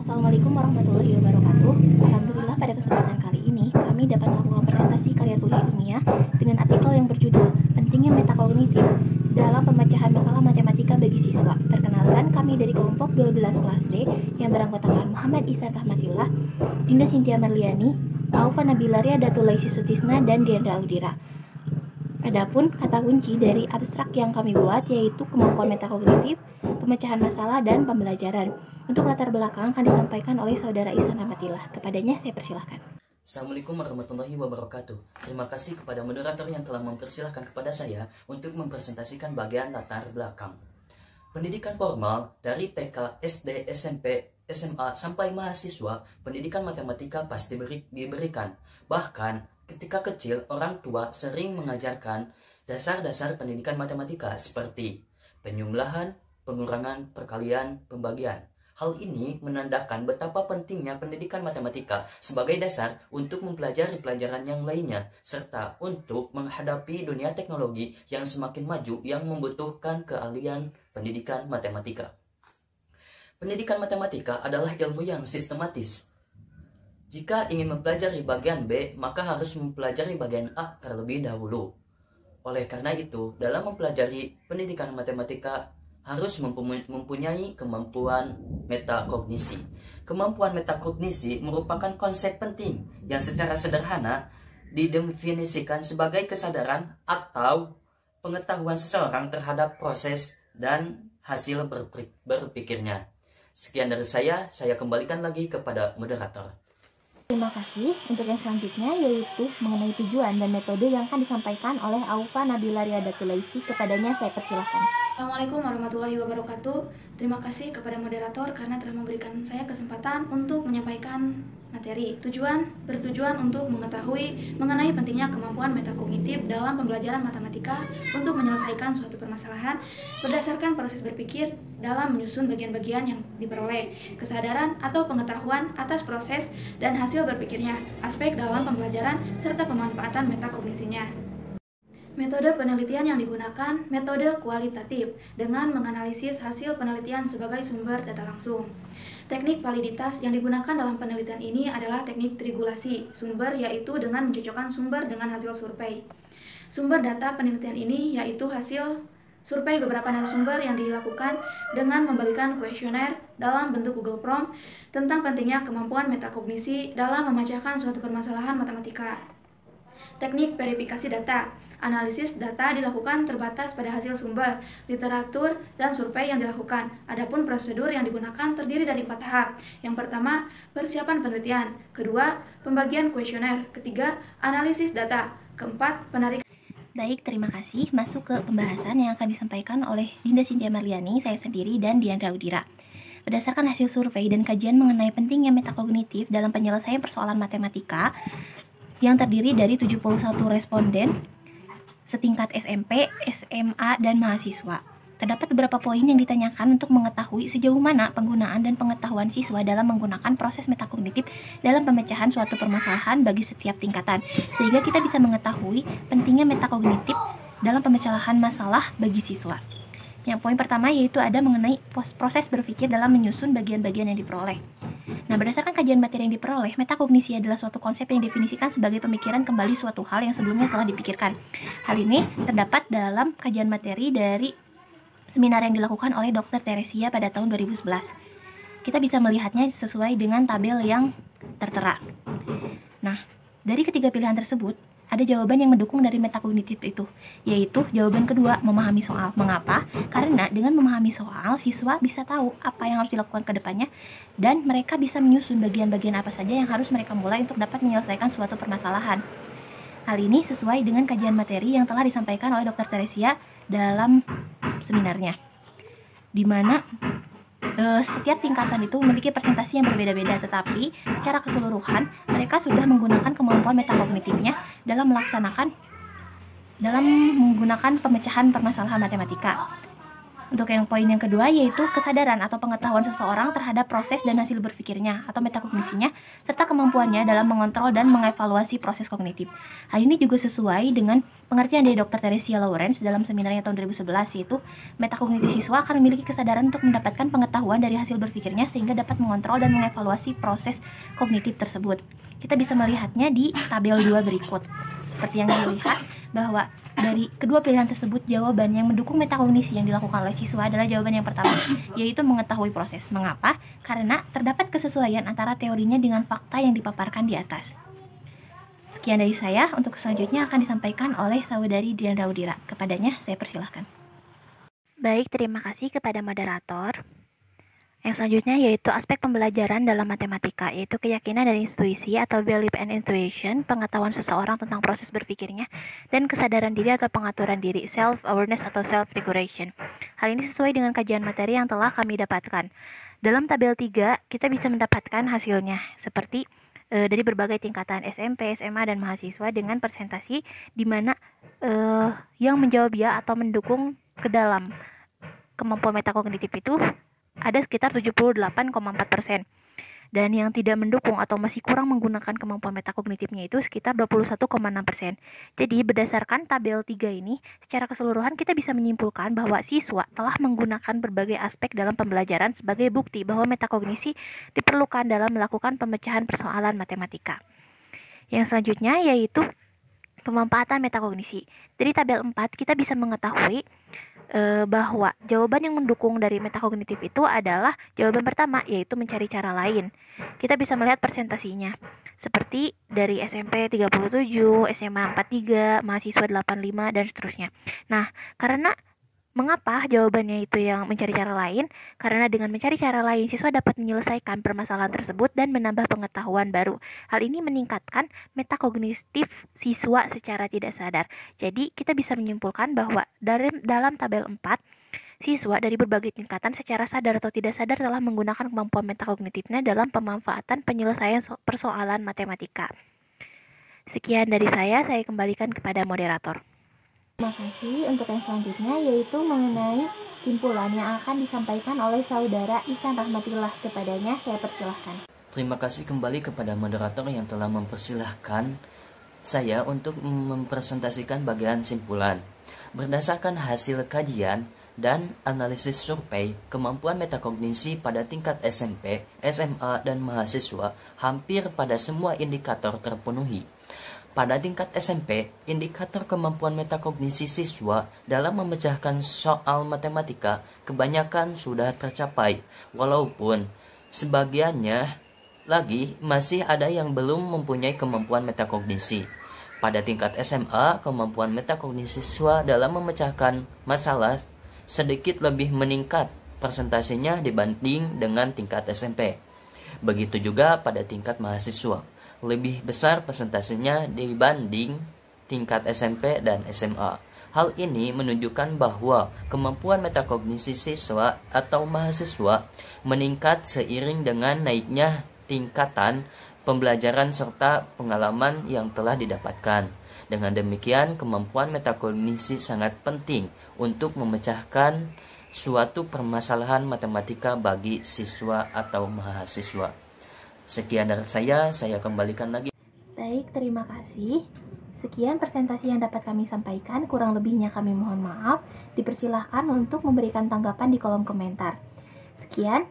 Assalamualaikum warahmatullahi wabarakatuh. Alhamdulillah pada kesempatan kali ini kami dapat melakukan presentasi karya tulis ilmiah dengan artikel yang berjudul Pentingnya Metakognitif dalam Pemecahan Masalah Matematika bagi Siswa. Perkenalkan, kami dari kelompok 12 kelas D yang beranggotakan Muhammad Ihsan Rahmatillah, Dinda Cynthia Marliani, Aufa Nabila Riadatul Laisi Sutisna, dan Diandra Audira. Adapun kata kunci dari abstrak yang kami buat yaitu kemampuan metakognitif, pemecahan masalah, dan pembelajaran. Untuk latar belakang akan disampaikan oleh Saudara Ihsan Rahmatillah. Kepadanya saya persilahkan. Assalamualaikum warahmatullahi wabarakatuh. Terima kasih kepada moderator yang telah mempersilahkan kepada saya untuk mempresentasikan bagian latar belakang. Pendidikan formal dari TK, SD, SMP, SMA sampai mahasiswa, pendidikan matematika pasti diberikan. Bahkan ketika kecil, orang tua sering mengajarkan dasar-dasar pendidikan matematika seperti penjumlahan, pengurangan, perkalian, pembagian. Hal ini menandakan betapa pentingnya pendidikan matematika sebagai dasar untuk mempelajari pelajaran yang lainnya, serta untuk menghadapi dunia teknologi yang semakin maju yang membutuhkan keahlian pendidikan matematika. Pendidikan matematika adalah ilmu yang sistematis. Jika ingin mempelajari bagian B, maka harus mempelajari bagian A terlebih dahulu. Oleh karena itu, dalam mempelajari pendidikan matematika harus mempunyai kemampuan metakognisi. Kemampuan metakognisi merupakan konsep penting yang secara sederhana didefinisikan sebagai kesadaran atau pengetahuan seseorang terhadap proses dan hasil berpikirnya. Sekian dari saya kembalikan lagi kepada moderator. Terima kasih. Untuk yang selanjutnya yaitu mengenai tujuan dan metode yang akan disampaikan oleh Aufa Nabila Riadatul Laisi. Kepadanya saya persilahkan. Assalamualaikum warahmatullahi wabarakatuh. Terima kasih kepada moderator karena telah memberikan saya kesempatan untuk menyampaikan materi. Bertujuan untuk mengetahui mengenai pentingnya kemampuan metakognitif dalam pembelajaran matematika untuk menyelesaikan suatu permasalahan berdasarkan proses berpikir dalam menyusun bagian-bagian yang diperoleh, kesadaran atau pengetahuan atas proses dan hasil berpikirnya, aspek dalam pembelajaran, serta pemanfaatan metakognisinya. Metode penelitian yang digunakan metode kualitatif dengan menganalisis hasil penelitian sebagai sumber data langsung. Teknik validitas yang digunakan dalam penelitian ini adalah teknik trigulasi sumber, yaitu dengan mencocokkan sumber dengan hasil survei. Sumber data penelitian ini yaitu hasil survei beberapa narasumber yang dilakukan dengan membagikan kuesioner dalam bentuk Google Form tentang pentingnya kemampuan metakognisi dalam memecahkan suatu permasalahan matematika. Teknik verifikasi data. Analisis data dilakukan terbatas pada hasil sumber, literatur, dan survei yang dilakukan. Adapun prosedur yang digunakan terdiri dari 4 tahap. Yang pertama, persiapan penelitian. Kedua, pembagian kuesioner. Ketiga, analisis data. Keempat, penarikan. Baik, terima kasih. Masuk ke pembahasan yang akan disampaikan oleh Dinda Cynthia Marliani, saya sendiri, dan Diandra Audira. Berdasarkan hasil survei dan kajian mengenai pentingnya metakognitif dalam penyelesaian persoalan matematika yang terdiri dari 71 responden setingkat SMP, SMA, dan mahasiswa. Terdapat beberapa poin yang ditanyakan untuk mengetahui sejauh mana penggunaan dan pengetahuan siswa dalam menggunakan proses metakognitif dalam pemecahan suatu permasalahan bagi setiap tingkatan, sehingga kita bisa mengetahui pentingnya metakognitif dalam pemecahan masalah bagi siswa. Yang poin pertama yaitu ada mengenai proses berpikir dalam menyusun bagian-bagian yang diperoleh. Nah, berdasarkan kajian materi yang diperoleh, metakognisi adalah suatu konsep yang didefinisikan sebagai pemikiran kembali suatu hal yang sebelumnya telah dipikirkan. Hal ini terdapat dalam kajian materi dari seminar yang dilakukan oleh Dr. Teresia pada tahun 2011. Kita bisa melihatnya sesuai dengan tabel yang tertera. Nah, dari ketiga pilihan tersebut, ada jawaban yang mendukung dari metakognitif itu, yaitu jawaban kedua, memahami soal. Mengapa? Karena dengan memahami soal, siswa bisa tahu apa yang harus dilakukan ke depannya, dan mereka bisa menyusun bagian-bagian apa saja yang harus mereka mulai untuk dapat menyelesaikan suatu permasalahan. Hal ini sesuai dengan kajian materi yang telah disampaikan oleh Dr. Teresia dalam seminarnya, di mana setiap tingkatan itu memiliki presentasi yang berbeda-beda, tetapi secara keseluruhan mereka sudah menggunakan kemampuan metakognitifnya dalam menggunakan pemecahan permasalahan matematika. Untuk yang poin yang kedua yaitu kesadaran atau pengetahuan seseorang terhadap proses dan hasil berpikirnya atau metakognisinya serta kemampuannya dalam mengontrol dan mengevaluasi proses kognitif. Hal ini juga sesuai dengan pengertian dari Dr. Theresia Lawrence dalam seminarnya tahun 2011, yaitu metakognisi siswa akan memiliki kesadaran untuk mendapatkan pengetahuan dari hasil berpikirnya sehingga dapat mengontrol dan mengevaluasi proses kognitif tersebut. Kita bisa melihatnya di tabel 2 berikut. Seperti yang dilihat bahwa dari kedua pilihan tersebut, jawaban yang mendukung metakognisi yang dilakukan oleh siswa adalah jawaban yang pertama, yaitu mengetahui proses. Mengapa? Karena terdapat kesesuaian antara teorinya dengan fakta yang dipaparkan di atas. Sekian dari saya, untuk selanjutnya akan disampaikan oleh Saudari Dian Raudira. Kepadanya, saya persilahkan. Baik, terima kasih kepada moderator. Yang selanjutnya yaitu aspek pembelajaran dalam matematika, yaitu keyakinan dan intuisi atau belief and intuition, pengetahuan seseorang tentang proses berpikirnya, dan kesadaran diri atau pengaturan diri, self-awareness atau self-regulation. Hal ini sesuai dengan kajian materi yang telah kami dapatkan. Dalam tabel 3, kita bisa mendapatkan hasilnya, seperti dari berbagai tingkatan SMP, SMA, dan mahasiswa dengan presentasi di mana yang menjawab ya atau mendukung ke dalam kemampuan metakognitif itu ada sekitar 78,4%. Dan yang tidak mendukung atau masih kurang menggunakan kemampuan metakognitifnya itu sekitar 21,6%. Jadi berdasarkan tabel 3 ini, secara keseluruhan kita bisa menyimpulkan bahwa siswa telah menggunakan berbagai aspek dalam pembelajaran sebagai bukti bahwa metakognisi diperlukan dalam melakukan pemecahan persoalan matematika. Yang selanjutnya yaitu pemanfaatan metakognisi. Dari tabel 4 kita bisa mengetahui bahwa jawaban yang mendukung dari metakognitif itu adalah jawaban pertama, yaitu mencari cara lain. Kita bisa melihat presentasinya seperti dari SMP 37, SMA 43, mahasiswa 85, dan seterusnya. Nah, karena mengapa jawabannya itu yang mencari cara lain? Karena dengan mencari cara lain, siswa dapat menyelesaikan permasalahan tersebut dan menambah pengetahuan baru. Hal ini meningkatkan metakognitif siswa secara tidak sadar. Jadi, kita bisa menyimpulkan bahwa dalam tabel 4, siswa dari berbagai tingkatan secara sadar atau tidak sadar telah menggunakan kemampuan metakognitifnya dalam pemanfaatan penyelesaian persoalan matematika. Sekian dari saya kembalikan kepada moderator. Terima kasih. Untuk yang selanjutnya yaitu mengenai simpulan yang akan disampaikan oleh Saudara Ihsan Rahmatillah. Kepadanya saya persilahkan. Terima kasih kembali kepada moderator yang telah mempersilahkan saya untuk mempresentasikan bagian simpulan. Berdasarkan hasil kajian dan analisis survei, kemampuan metakognisi pada tingkat SMP, SMA, dan mahasiswa hampir pada semua indikator terpenuhi. Pada tingkat SMP, indikator kemampuan metakognisi siswa dalam memecahkan soal matematika kebanyakan sudah tercapai, walaupun sebagiannya lagi masih ada yang belum mempunyai kemampuan metakognisi. Pada tingkat SMA, kemampuan metakognisi siswa dalam memecahkan masalah sedikit lebih meningkat persentasenya dibanding dengan tingkat SMP. Begitu juga pada tingkat mahasiswa, lebih besar persentasenya dibanding tingkat SMP dan SMA. Hal ini menunjukkan bahwa kemampuan metakognisi siswa atau mahasiswa meningkat seiring dengan naiknya tingkatan pembelajaran serta pengalaman yang telah didapatkan. Dengan demikian, kemampuan metakognisi sangat penting untuk memecahkan suatu permasalahan matematika bagi siswa atau mahasiswa. Sekian dari saya kembalikan lagi. Baik, terima kasih. Sekian presentasi yang dapat kami sampaikan, kurang lebihnya kami mohon maaf. Dipersilahkan untuk memberikan tanggapan di kolom komentar. Sekian.